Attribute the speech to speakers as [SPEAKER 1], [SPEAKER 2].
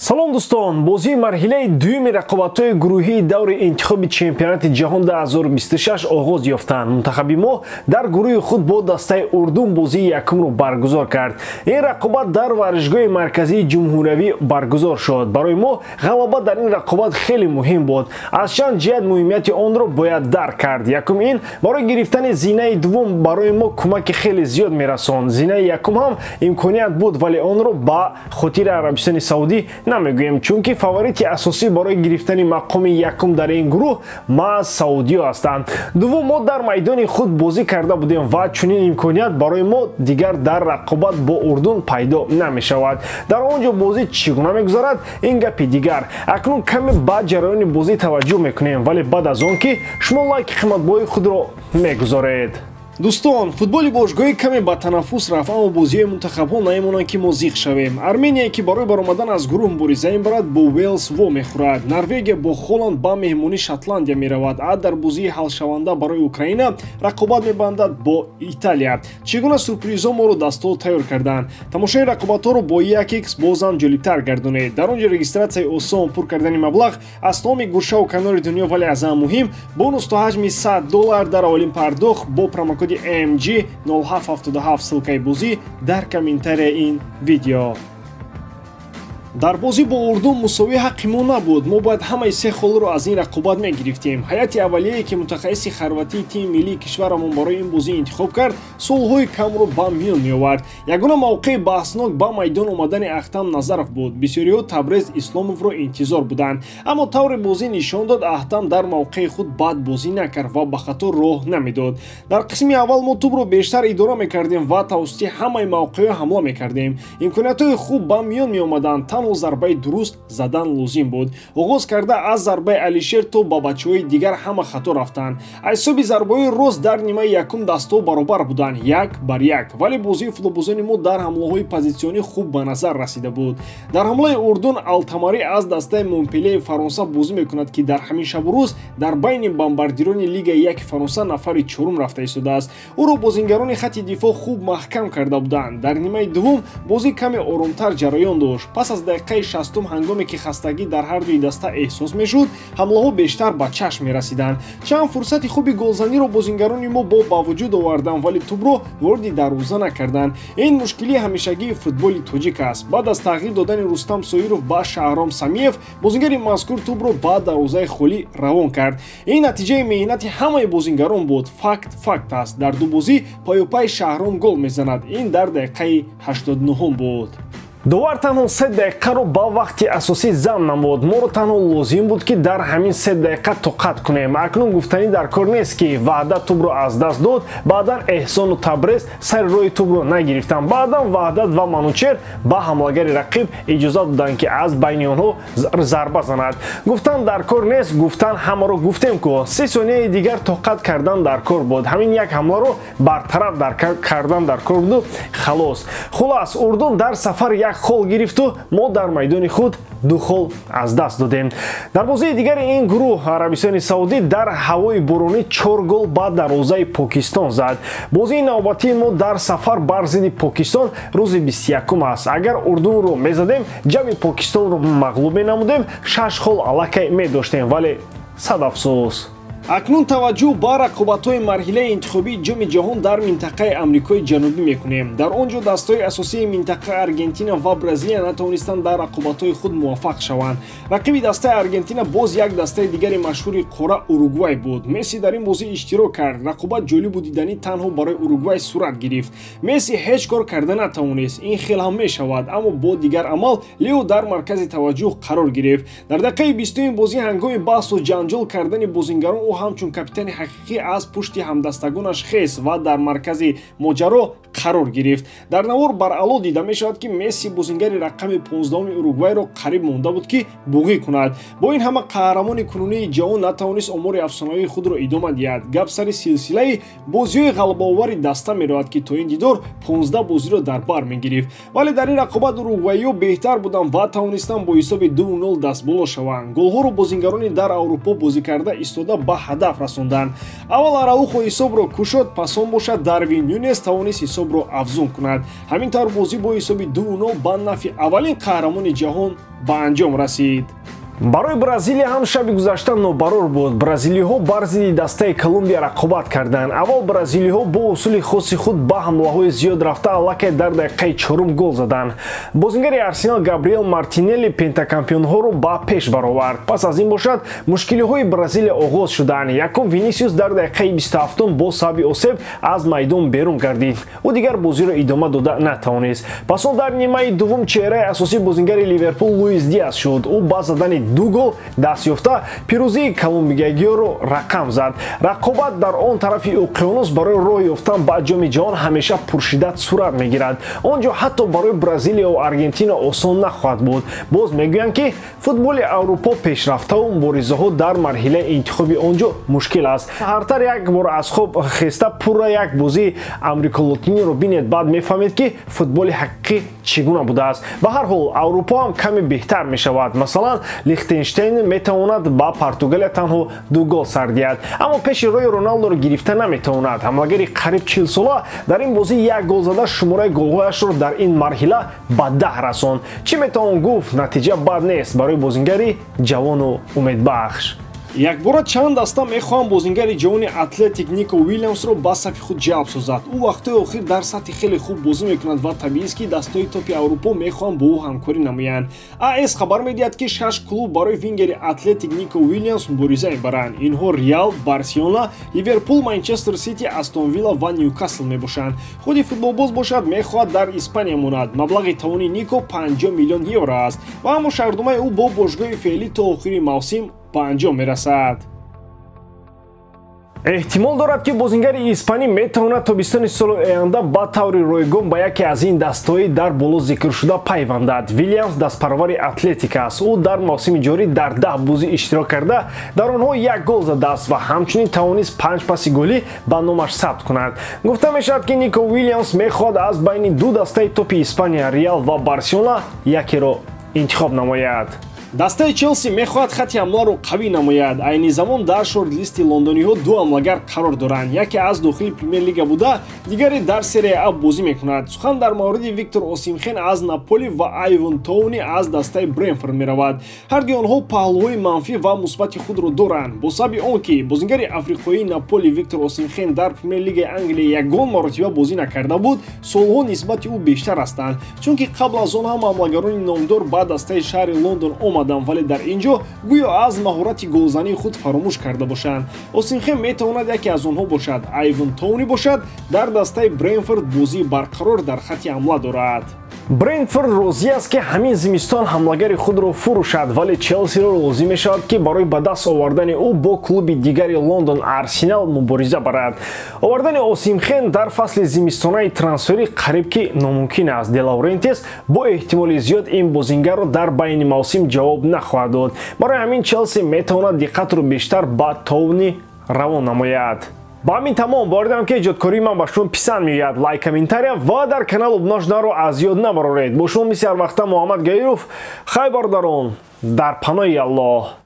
[SPEAKER 1] салом дӯстон, бозии марҳилаи дуюми рақобатҳои гурӯҳии даври интихоби чемпионати ҷаҳон 2026 оғоз ёфтанд. Мунтахаби мо дар гурӯҳи худ бо дастаи Урдун бозии якумро баргузор кард. Ин рақобат дар варзишгоҳи марказии ҷумҳуриявӣ баргузор шуд. Барои мо ғалаба дар ин рақобат хеле муҳим буд. Аз чанд ҷиҳат муҳимияти онро бояд дарк кард. Якум ин барои гирифтани зинаи дуввум барои мо кӯмаки хеле зиёд мерасонд. Зинаи якум ҳам имконият буд, вале онро ба хотири Арабистони Саудӣ намегӯем, чунки фаворити асосӣ барои гирифтани мақоми якум дар ин гурӯҳ маъ Саудиё ҳастанд. Дуввум, мо дар майдони худ бозӣ карда будем ва чунин имконият барои мо дигар дар рақобат бо Урдун пайдо намешавад. Дар он ҷо бозӣ чӣ гуна мегузарад, ин гапи дигар. Акнун каме ба ҷараёни бозӣ таваҷҷӯҳ мекунем, вале баъд аз он ки шумо лайки қиматбоҳои худро мегузоред. Дӯстон, футболи бошгоҳӣ каме ба танаффус рафт, аммо бозиҳои мунтахабҳо намемонанд ки мо зиқ шавем. Армения ки барои баромадан аз гурӯҳ мубориза мебарад, бо Уэлс во мехӯрад. Норвегия бо Холланд ба меҳмонӣ Шотландия меравад. Дар бозии ҳалшаванда барои Украина рақобат мебандад бо Италия. Чӣ гуна сюрпризҳо моро дастҳо тайёр карданд? Тамошои рақобатҳоро бо 1x бозам ҷолибтар гардонед. Дар он ҷо регистратсияи осон, пур кардани маблағ аз тамоми гӯшаву канори дунё, вале аз ҳам муҳим бонус то ҳаҷми $100 дар аввалин пардохт бо промокоди AMG 0777 ссилкаи бозӣ дар комментарияи ин видео. Дар бозӣ бо Урдун мусовӣ ҳаққи мо набуд. Мо бояд ҳамаи се холро аз ин рақобат мегирифтем. Ҳайати аввалие ки мутахассиси харватии тими миллии кишварамон барои ин бозӣ интихоб кард, солҳои камро ба миён меовард. Ягона мавқеи баҳснок ба майдон омадани Ахтам Назаров буд. Бисёриҳо Табрез Исломовро интизор буданд, аммо таври бозӣ нишон дод Ахтам дар мавқеи худ бад бозӣ накард ва ба хато роҳ намедод. Дар қисми аввал мо тӯбро бештар идора мекардем ва тавассути ҳамаи мавқеҳо ҳамла мекардем. Имкониятҳои хуб ба миён меомаданд, танҳо зарбаи дуруст задан лозим буд. Оғоз карда аз зарбаи Алишер то ба бачаҳои дигар ҳама хато рафтанд. Аз ҳисоби зарбаҳои рост дар нимаи якум дастҳо баробар буданд, 1-1, вале бозии футболбозони мо дар ҳамлаҳои позитсионӣ хуб ба назар расида буд. Дар ҳамлаи Урдун Алтамари аз дастаи Монпелеи Фаронса бозӣ мекунад, ки дар ҳамин шабу рӯз дар байни бомбардирони Лигаи 1 Фаронса нафари чорум рафта истодааст. Ӯро бозингарони хатти дифоъ хуб маҳкам карда буданд. Дар нимаи дуввум бозӣ каме оромтар ҷараён дошт. Пас аз дақиқаи 60 ҳангоме ки хастагӣ дар ҳар дуи даста эҳсос мешуд, ҳамлаҳо бештар ба чашм мерасиданд. Чанд фурсати хуби голзаниро бозингарони мо бо ба вуҷуд оварданд, вале тӯбро ворди дарвоза накарданд. Ин мушкилии ҳамешагии футболи тоҷик аст. Баъд аз тағйир додани Рустам Соиров ба Шаҳром Самиев, бозингари мазкур тӯбро ба дарвозаи холӣ равон кард. Ин натиҷаи меҳнати ҳамаи бозингарон буд. Факт аст. Дар ду бозӣ пайопай Шаҳром гол мезанад. Ин дар дақиқаи 89 буд. довар танҳо 3 дақиқаро ба вақти асосӣ зам намуд. моро танҳо лозим буд ки дар ҳамин 3 дақиқа тоқат кунем. Акнун гуфтанӣ дар кор нест ки Ваҳдат тӯбро аз даст дод, баъдан Эҳсону Табрез сари роҳи тӯбро нагирифтанд. Баъдан Ваҳдат ва Манучер ба ҳамлагари рақиб иҷозат доданд ки аз байни онҳо зарба занад. гуфтан дар кор нест, гуфтан ҳамаро гуфтем ку 30 сонияи дигар тоқат кардан дар кор буд. ҳамин як ҳамларо бартараф кардан дар кор буду халос. хулас, Урдун дар сафар як хол гирифту мо дар майдони худ 2 хол аз даст додем. Дар бозии дигари ин гурӯҳ Арабистони Саудӣ дар ҳавои боронӣ 4 гол ба дарвозаи Покистон зад. бозии навбатии мо дар сафар бар зидди Покистон рӯзи 21 аст. агар Урдунро мезадем, ҷамъи Покистонро мағлуб менамудем, 6 хол аллакай медоштем, вале сад афсӯс. акнун таваҷҷӯҳ ба рақобатҳои марҳилаи интихобии ҷоми ҷаҳон дар минтақаи Амрикои Ҷанубӣ мекунем. Дар он ҷо дастаҳои асосии минтақа Аргентина ва Бразилия натавонистанд дар рақобатҳои худ муваффақ шаванд. Рақиби дастаи Аргентина боз як дастаи дигари машҳури қора Уругвай буд. Месси дар ин бозӣ иштирок кард. Рақобат ҷолибу диданӣ танҳо барои Уругвай сурат гирифт. Месси ҳеҷ кор карда натавонист. Ин хел ҳам мешавад, аммо бо дигар амал Лео дар маркази таваҷҷӯҳ қарор гирифт. Дар дақиқаи 20-ум бозӣ ҳангоми баҳсу ҷанҷол кардани бозингарон ҳамчун капитани ҳақиқӣ аз пушти ҳамдастагонаш хест ва дар маркази моҷаро қарор гирифт. Дар навор баръало дида мешавад ки Месси бозингари рақами 15-уми Уругвайро қариб монда буд ки буғӣ кунад. Бо ин ҳама қаҳрамони кунунии ҷаҳон натавонист омори афсонаҳои худро идома диҳад. гап сари силсилаи бозиҳои ғалабаовари даста меравад ки то ин дидор 15 бозиро дар бар мегирифт. вале дар ин рақобат уругвайиҳо беҳтар буданд ва тавонистанд бо ҳисоби 2-0 дастболо шаванд. голҳоро бозингарони дар Аврупо бозӣ карда истода ба ҳадаф расонданд. аввал Араухо ҳисобро кушод, пас он бошад Дарвин Нюнес тавонист ҳисобро афзун кунад. Ҳамин тавр бозӣ бо ҳисоби 2-0 ба нафъи аввалин қаҳрамони ҷаҳон ба анҷом расид. барои Бразилия ҳам шаби гузашта нобарор буд. Бразилиҳо бар зидди дастаи Колумбия рақобат карданд. Аввал бразилиҳо бо усули хоси худ ба ҳамлаҳои зиёд рафта аллакай дар дақиқаи 4 гол заданд. Бозингари Арсенал Габриэл Мартинелли пентакампионҳоро ба пеш баровард. Пас аз ин бошад мушкилиҳои Бразилия оғоз шуданд. Якум Винисиус дар дақиқаи 27 бо сабаби осеб аз майдон берун гардид. Ӯ дигар бозиро идома дода натавонист. Пас он дар нимаи дуввум чеҳраи асосии бозингари Ливерпул Луис Диас шуд. Ӯ ба задани 2 гол даст ёфта пирӯзии колумбиягиёро рақам зад. Рақобат дар он тарафи уқёнус барои роҳ ёфтан ба ҷоми ҷаҳон ҳамеша пуршиддат сурат мегирад. Он ҷо ҳатто барои Бразилия ва Аргентина осон нахоҳад буд. Боз мегӯянд ки футболи Аврупо пешрафтаву муборизаҳо дар марҳилаи интихоби он ҷо мушкил аст. Ҳартар як бор аз хоб хеста пурра як бозии амрико-лотиниро бинед, баъд мефаҳмед ки футболи ҳақиқӣ чӣ гуна будааст. Ба ҳар ҳол Аврупо ҳам каме беҳтар мешавад. Масалан, Лихтенштейн метавонад ба Португалия танҳо 2 гол сар диҳад, аммо пеши рои Роналдоро гирифта наметавонад. Ҳамлагари қариб 40 сола дар ин бозӣ 1 гол зада шумораи голҳояшро дар ин марҳила ба 10 расонд. Чӣ метавон гуфт? Натиҷа бад нест барои бозингари ҷавону умедбахш. Якбора чанд даста мехоҳам бозингари ҷавони Атлетик Нико Уильямсро ба сафи худ ҷалб созад. Ӯ вақтҳои охир дар сатҳи хеле хуб бозӣ мекунад ва табиист ки дастои топи Аврупо мехоҳанд бо ӯ ҳамкорӣ намоянд. АС хабар медиҳад ки 6 клуб барои вингери Атлетик Нико Уильямс мубориза мебаранд. Инҳо Реал, Барселона, Ливерпул, Манчестер Сити, Астон Вилла ва Ньюкасл мебошанд. худи футболбоз бошад мехоҳад дар Испания монад. Маблағи тавони Нико 50 миллион евро аст ва ҳамон шартномаи ӯ бо бошгоҳи феълӣ то охири мавсим ба анҷом мерасад. эҳтимол дорад ки бозингари испанӣ метавонад тобистони соли оянда ба таври ройгон ба яке аз ин дастаҳои дар боло зикршуда пайвандад. Вильямс дастпарвари Атлетик аст. ӯ дар мавсими ҷорӣ дар 10 бозӣ иштирок карда дар онҳо 1 гол задааст ва ҳамчунин тавонист 5 паси голӣ ба номаш сабт кунад. Гуфта мешавад ки Нико Уильямс мехоҳад аз байни ду дастаи топи Испания Реал ва Барселона якеро интихоб намояд. Дастаи Челси мехоҳад хати ҳамларо қавӣ намояд. Айни замон дар шортлисти лондониҳо 2 ҳамлагар қарор доранд. Яке аз дохили Премер-лига буда, дигаре дар Серия А бозӣ мекунад. Сухан дар мавриди Виктор Осимхен аз Наполи ва Айвон Тоуни аз дастаи Брентфорд меравад. ҳарду онҳо паҳлӯҳои манфӣ ва мусбати худро доранд. Бо сабаби он ки бозингари африқоии Наполи Виктор Осимхен дар Премер-лигаи Англия ягон маротиба бозӣ накарда буд, солҳо нисбати ӯ бештар ҳастанд, чунки қабл аз он ҳам ҳамлагарони номдор ба дастаи шаҳри Лондон вале дар ин ҷо гӯё аз маҳорати голзании худ фаромӯш карда бошанд. Осимхен метавонад яке аз онҳо бошад. Айвон Тоуни бошад дар дастаи Брентфорд бозии барқарор дар хати ҳамла дорад. Брентфорд розӣ аст ки ҳамин зимистон ҳамлагари худро фурӯшад, вале Челсиро розӣ мешавад ки барои ба даст овардани ӯ бо клуби дигари Лондон Арсенал мубориза барад. Овардани Осимхен дар фасли зимистонаи трансферӣ қариб ки номумкин аст. Де Лаурентис бо эҳтимоли зиёд ин бозингарро дар байни мавсим ҷавоб нахоҳад дод. Барои ҳамин Челси метавонад диққатро бештар ба Тоуни равон намояд. ба ҳамин тамом боридан ки эҷодкории ман ба шумо писанд меояд, лайк, комментария ва дар канал обножнаро аз ёд набароред. Бо шумо мисли ҳар вақта Муҳаммад Гаиров хайбардарон дар паноҳи Аллоҳ.